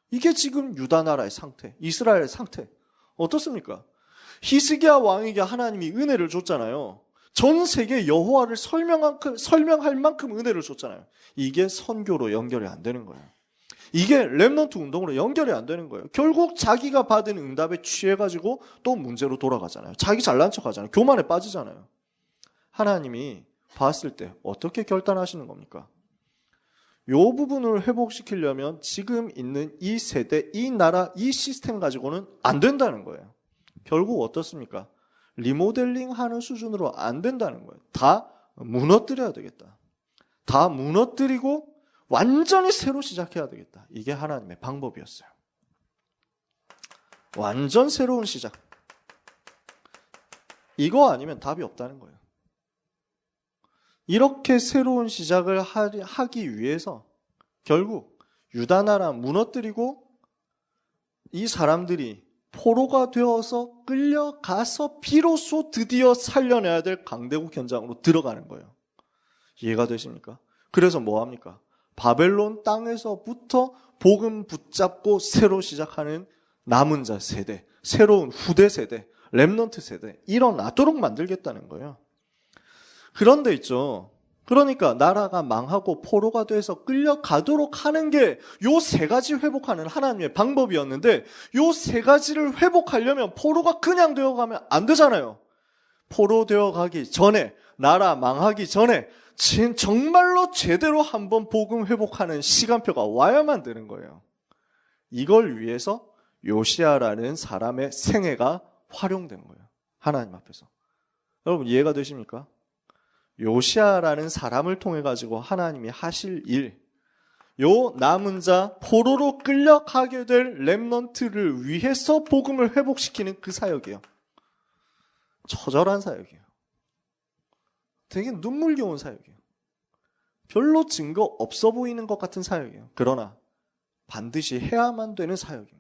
이게 지금 유다 나라의 상태, 이스라엘의 상태. 어떻습니까? 히스기야 왕에게 하나님이 은혜를 줬잖아요. 전 세계 여호와를 설명할 만큼 은혜를 줬잖아요. 이게 선교로 연결이 안 되는 거예요. 이게 렘넌트 운동으로 연결이 안 되는 거예요. 결국 자기가 받은 응답에 취해가지고 또 문제로 돌아가잖아요. 자기 잘난 척하잖아요. 교만에 빠지잖아요. 하나님이 봤을 때 어떻게 결단하시는 겁니까? 이 부분을 회복시키려면 지금 있는 이 세대, 이 나라, 이 시스템 가지고는 안 된다는 거예요. 결국 어떻습니까? 리모델링 하는 수준으로 안 된다는 거예요. 다 무너뜨려야 되겠다. 다 무너뜨리고 완전히 새로 시작해야 되겠다. 이게 하나님의 방법이었어요. 완전 새로운 시작. 이거 아니면 답이 없다는 거예요. 이렇게 새로운 시작을 하기 위해서 결국 유다 나라 무너뜨리고 이 사람들이 포로가 되어서 끌려가서 비로소 드디어 살려내야 될 강대국 현장으로 들어가는 거예요. 이해가 되십니까? 그래서 뭐 합니까? 바벨론 땅에서부터 복음 붙잡고 새로 시작하는 남은 자 세대, 새로운 후대 세대, 렘넌트 세대 일어나도록 만들겠다는 거예요. 그런데 있죠. 그러니까 나라가 망하고 포로가 돼서 끌려가도록 하는 게 요 세 가지 회복하는 하나님의 방법이었는데 요 세 가지를 회복하려면 포로가 그냥 되어가면 안 되잖아요. 포로 되어가기 전에, 나라 망하기 전에 정말로 제대로 한번 복음 회복하는 시간표가 와야만 되는 거예요. 이걸 위해서 요시야라는 사람의 생애가 활용된 거예요. 하나님 앞에서. 여러분 이해가 되십니까? 요시야라는 사람을 통해 가지고 하나님이 하실 일, 요 남은 자 포로로 끌려가게 될 렘넌트를 위해서 복음을 회복시키는 그 사역이에요. 처절한 사역이에요. 되게 눈물겨운 사역이에요. 별로 증거 없어 보이는 것 같은 사역이에요. 그러나 반드시 해야만 되는 사역입니다.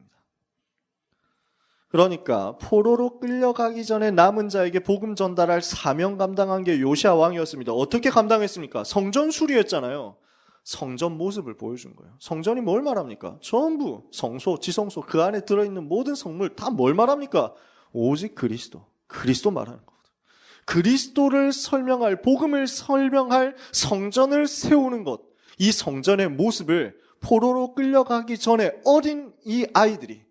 그러니까 포로로 끌려가기 전에 남은 자에게 복음 전달할 사명 감당한 게 요시야 왕이었습니다. 어떻게 감당했습니까? 성전 수리했잖아요. 성전 모습을 보여준 거예요. 성전이 뭘 말합니까? 전부 성소, 지성소, 그 안에 들어있는 모든 성물 다 뭘 말합니까? 오직 그리스도 말하는 겁니다. 그리스도를 설명할, 복음을 설명할 성전을 세우는 것, 이 성전의 모습을 포로로 끌려가기 전에 어린 이 아이들이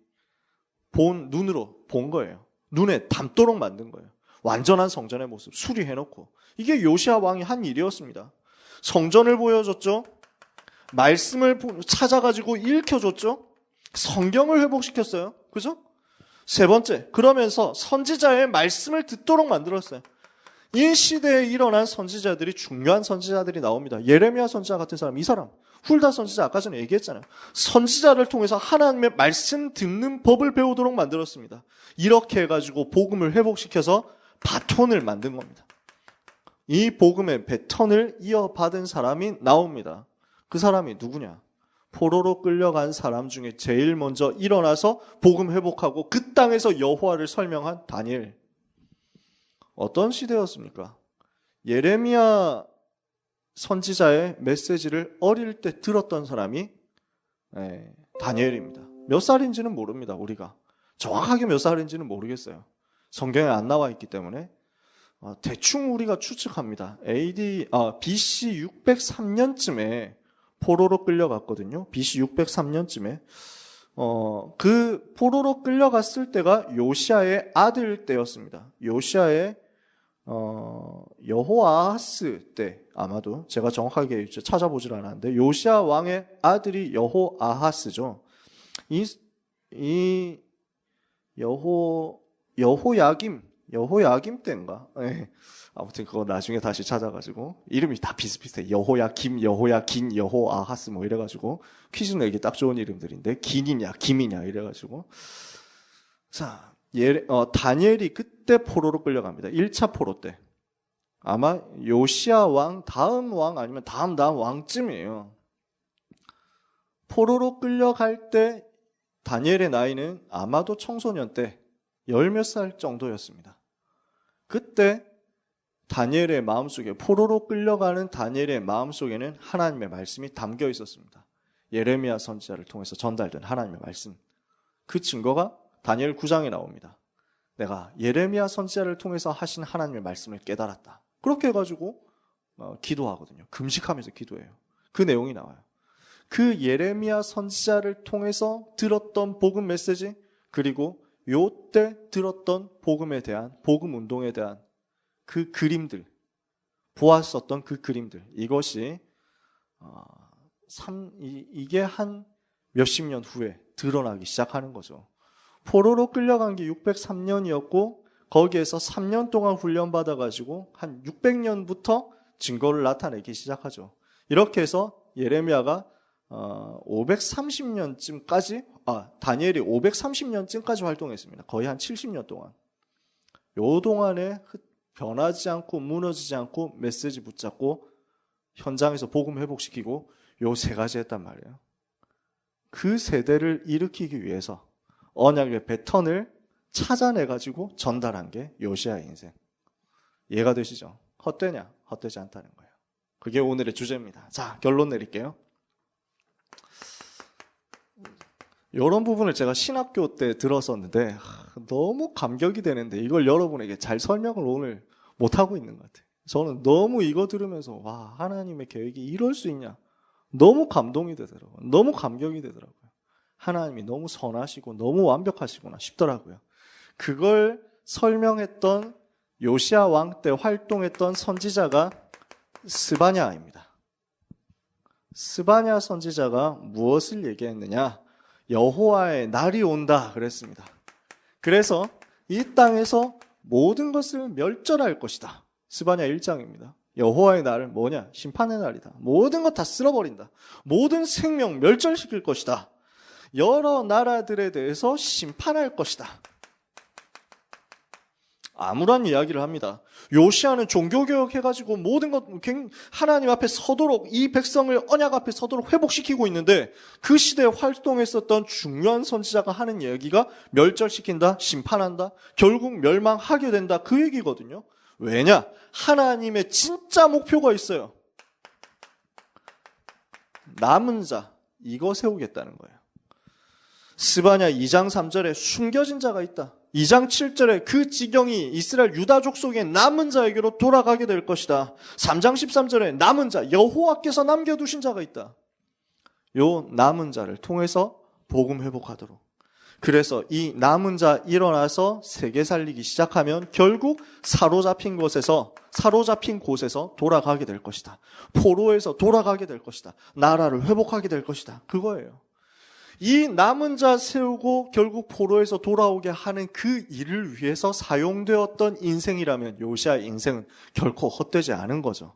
눈으로 본 거예요. 눈에 담도록 만든 거예요. 완전한 성전의 모습 수리해놓고. 이게 요시야 왕이 한 일이었습니다. 성전을 보여줬죠. 말씀을 찾아가지고 읽혀줬죠. 성경을 회복시켰어요. 그죠? 세 번째, 그러면서 선지자의 말씀을 듣도록 만들었어요. 이 시대에 일어난 선지자들이 중요한 선지자들이 나옵니다. 예레미야 선지자 같은 사람, 이 사람 훌다 선지자 아까 전에 얘기했잖아요. 선지자를 통해서 하나님의 말씀 듣는 법을 배우도록 만들었습니다. 이렇게 해가지고 복음을 회복시켜서 바톤을 만든 겁니다. 이 복음의 배턴을 이어받은 사람이 나옵니다. 그 사람이 누구냐? 포로로 끌려간 사람 중에 제일 먼저 일어나서 복음 회복하고 그 땅에서 여호와를 설명한 다니엘. 어떤 시대였습니까? 예레미야 선지자의 메시지를 어릴 때 들었던 사람이 다니엘입니다. 몇 살인지는 모릅니다. 우리가 정확하게 몇 살인지는 모르겠어요. 성경에 안 나와 있기 때문에 대충 우리가 추측합니다. BC 603년쯤에 포로로 끌려갔거든요. BC 603년쯤에 그 포로로 끌려갔을 때가 요시야의 아들 때였습니다. 요시야의 여호아하스 때, 아마도 제가 정확하게 찾아보질 않았는데 요시야 왕의 아들이 여호아하스죠. 이 여호야김 때인가? 네. 아무튼 그거 나중에 다시 찾아가지고 이름이 다 비슷비슷해. 여호야김, 여호야긴, 여호아하스 뭐 이래가지고 퀴즈 내기 딱 좋은 이름들인데 긴이냐 김이냐 이래가지고 자 다니엘이 그때 포로로 끌려갑니다. 1차 포로 때. 아마 요시야 왕 다음 왕 아니면 다음 왕쯤이에요. 포로로 끌려갈 때 다니엘의 나이는 아마도 청소년 때 열 몇 살 정도였습니다. 그때 다니엘의 마음속에, 포로로 끌려가는 다니엘의 마음속에는 하나님의 말씀이 담겨 있었습니다. 예레미야 선지자를 통해서 전달된 하나님의 말씀. 그 증거가 다니엘 9장에 나옵니다. 내가 예레미야 선지자를 통해서 하신 하나님의 말씀을 깨달았다. 그렇게 해가지고 기도하거든요. 금식하면서 기도해요. 그 내용이 나와요. 그 예레미야 선지자를 통해서 들었던 복음 메시지, 그리고 요때 들었던 복음에 대한, 복음 운동에 대한 그 그림들, 보았었던 그 그림들, 이것이 이게 한 몇십 년 후에 드러나기 시작하는 거죠. 포로로 끌려간 게 603년이었고 거기에서 3년 동안 훈련받아가지고 한 600년부터 증거를 나타내기 시작하죠. 이렇게 해서 예레미야가 530년쯤까지, 다니엘이 530년쯤까지 활동했습니다. 거의 한 70년 동안. 요 동안에 변하지 않고 무너지지 않고 메시지 붙잡고 현장에서 복음 회복시키고 요 세 가지 했단 말이에요. 그 세대를 일으키기 위해서 언약의 패턴을 찾아내가지고 전달한 게 요시야의 인생. 이해가 되시죠? 헛되냐? 헛되지 않다는 거예요. 그게 오늘의 주제입니다. 자, 결론 내릴게요. 이런 부분을 제가 신학교 때 들었었는데 너무 감격이 되는데 이걸 여러분에게 잘 설명을 오늘 못하고 있는 것 같아요. 저는 너무 이거 들으면서 와, 하나님의 계획이 이럴 수 있냐, 너무 감동이 되더라고요. 너무 감격이 되더라고요. 하나님이 너무 선하시고 너무 완벽하시구나 싶더라고요. 그걸 설명했던 요시야 왕 때 활동했던 선지자가 스바냐입니다. 스바냐 선지자가 무엇을 얘기했느냐? 여호와의 날이 온다 그랬습니다. 그래서 이 땅에서 모든 것을 멸절할 것이다. 스바냐 1장입니다. 여호와의 날은 뭐냐? 심판의 날이다. 모든 것 다 쓸어버린다. 모든 생명 멸절시킬 것이다. 여러 나라들에 대해서 심판할 것이다. 아무런 이야기를 합니다. 요시야는 종교개혁 해가지고 모든 것 하나님 앞에 서도록, 이 백성을 언약 앞에 서도록 회복시키고 있는데 그 시대에 활동했었던 중요한 선지자가 하는 얘기가 멸절시킨다, 심판한다, 결국 멸망하게 된다, 그 얘기거든요. 왜냐? 하나님의 진짜 목표가 있어요. 남은 자, 이거 세우겠다는 거예요. 스바냐 2장 3절에 숨겨진 자가 있다. 2장 7절에 그 지경이 이스라엘 유다족 속에 남은 자에게로 돌아가게 될 것이다. 3장 13절에 남은 자, 여호와께서 남겨두신 자가 있다. 요 남은 자를 통해서 복음 회복하도록. 그래서 이 남은 자 일어나서 세계 살리기 시작하면 결국 사로잡힌 곳에서 돌아가게 될 것이다. 포로에서 돌아가게 될 것이다. 나라를 회복하게 될 것이다. 그거예요. 이 남은 자 세우고 결국 포로에서 돌아오게 하는 그 일을 위해서 사용되었던 인생이라면 요시야의 인생은 결코 헛되지 않은 거죠.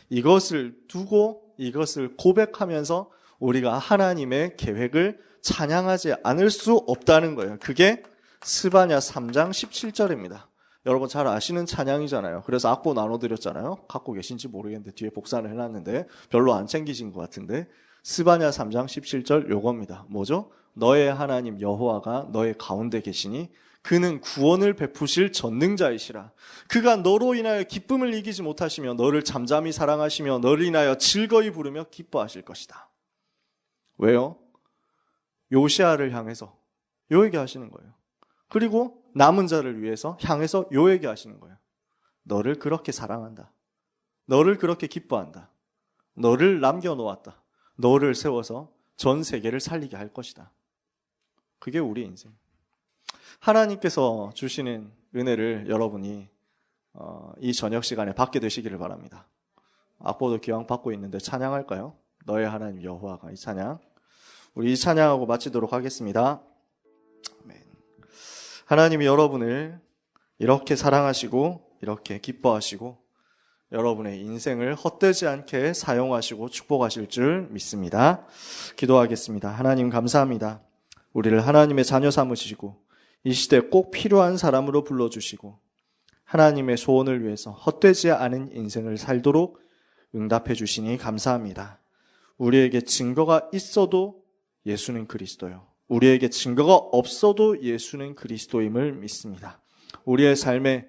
이것을 두고 이것을 고백하면서 우리가 하나님의 계획을 찬양하지 않을 수 없다는 거예요. 그게 스바냐 3장 17절입니다. 여러분 잘 아시는 찬양이잖아요. 그래서 악보 나눠드렸잖아요. 갖고 계신지 모르겠는데 뒤에 복사를 해놨는데 별로 안 챙기신 것 같은데 스바냐 3장 17절 요겁니다. 뭐죠? 너의 하나님 여호와가 너의 가운데 계시니 그는 구원을 베푸실 전능자이시라. 그가 너로 인하여 기쁨을 이기지 못하시며 너를 잠잠히 사랑하시며 너를 인하여 즐거이 부르며 기뻐하실 것이다. 왜요? 요시야를 향해서 요 얘기하시는 거예요. 그리고 남은 자를 위해서 향해서 요 얘기하시는 거예요. 너를 그렇게 사랑한다. 너를 그렇게 기뻐한다. 너를 남겨놓았다. 너를 세워서 전 세계를 살리게 할 것이다. 그게 우리 인생. 하나님께서 주시는 은혜를 여러분이 이 저녁 시간에 받게 되시기를 바랍니다. 악보도 기왕 받고 있는데 찬양할까요? 너의 하나님 여호와가, 이 찬양. 우리 이 찬양하고 마치도록 하겠습니다. 아멘. 하나님이 여러분을 이렇게 사랑하시고 이렇게 기뻐하시고 여러분의 인생을 헛되지 않게 사용하시고 축복하실 줄 믿습니다. 기도하겠습니다. 하나님 감사합니다. 우리를 하나님의 자녀 삼으시고 이 시대에 꼭 필요한 사람으로 불러주시고 하나님의 소원을 위해서 헛되지 않은 인생을 살도록 응답해 주시니 감사합니다. 우리에게 증거가 있어도 예수는 그리스도요. 우리에게 증거가 없어도 예수는 그리스도임을 믿습니다. 우리의 삶에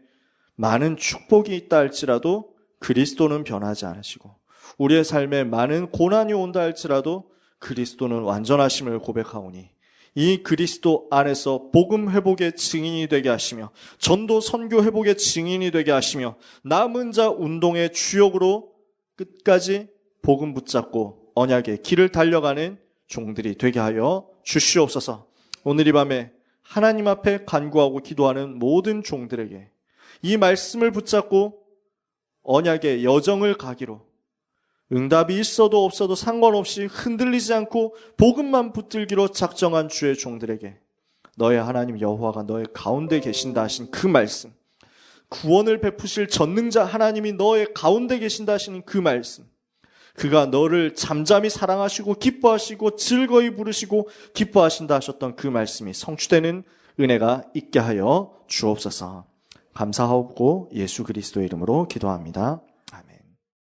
많은 축복이 있다 할지라도 그리스도는 변하지 않으시고 우리의 삶에 많은 고난이 온다 할지라도 그리스도는 완전하심을 고백하오니 이 그리스도 안에서 복음 회복의 증인이 되게 하시며 전도 선교 회복의 증인이 되게 하시며 남은 자 운동의 주역으로 끝까지 복음 붙잡고 언약의 길을 달려가는 종들이 되게 하여 주시옵소서. 오늘 이 밤에 하나님 앞에 간구하고 기도하는 모든 종들에게 이 말씀을 붙잡고 언약의 여정을 가기로, 응답이 있어도 없어도 상관없이 흔들리지 않고 복음만 붙들기로 작정한 주의 종들에게 너의 하나님 여호와가 너의 가운데 계신다 하신 그 말씀, 구원을 베푸실 전능자 하나님이 너의 가운데 계신다 하시는 그 말씀, 그가 너를 잠잠히 사랑하시고 기뻐하시고 즐거이 부르시고 기뻐하신다 하셨던 그 말씀이 성취되는 은혜가 있게 하여 주옵소서. 감사하고 예수 그리스도의 이름으로 기도합니다.